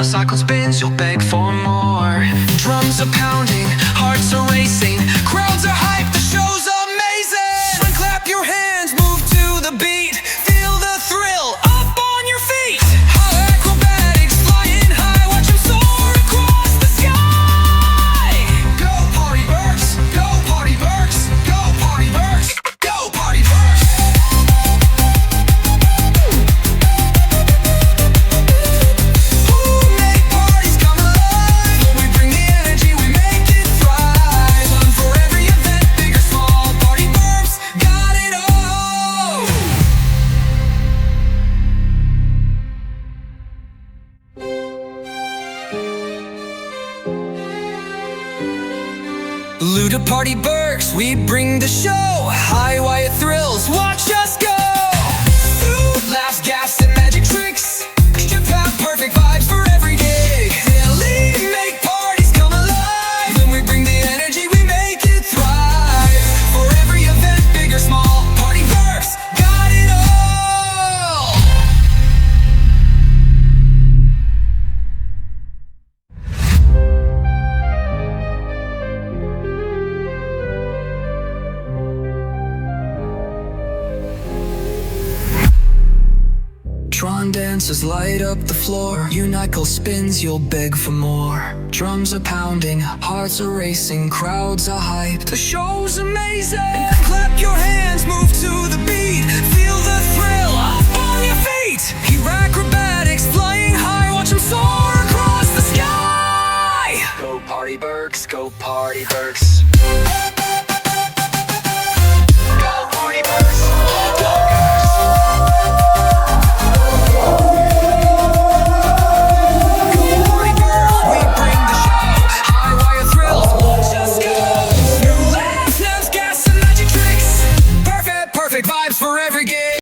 a cycle spins, you'll beg for more. Drums are pounding, hearts are racing, crowds are hyped, the show's amazing. And clap your hands, move to the beat, feel the thrill, up on your feet. Acrobatics, flying high, watch them soar across the sky. Go Partyberks, go Partyberks, go Partyberks, go Partyberks. Who make parties come alive? When we bring the energy, we make it thrive. Fun for every event, big or small, Partyberks got it all. Luda Partyberks, we bring the show. High wire thrills, watch us go. Food, laughs, gas, and magic tricks. Ship out perfect vibes for every gig. Daily make parties come alive. When we bring the energy, we make it thrive. For every event, big or small, Partyberks got it all. Tron dancers light up the floor. Unicycle spins, you'll beg for more. Drums are pounding, hearts are racing, crowds are hyped, the show's amazing. And clap your hands, move to the beat, feel the thrill, up on your feet. Hear acrobatics, flying high, watch them soar across the sky. Go Partyberks, go Partyberks.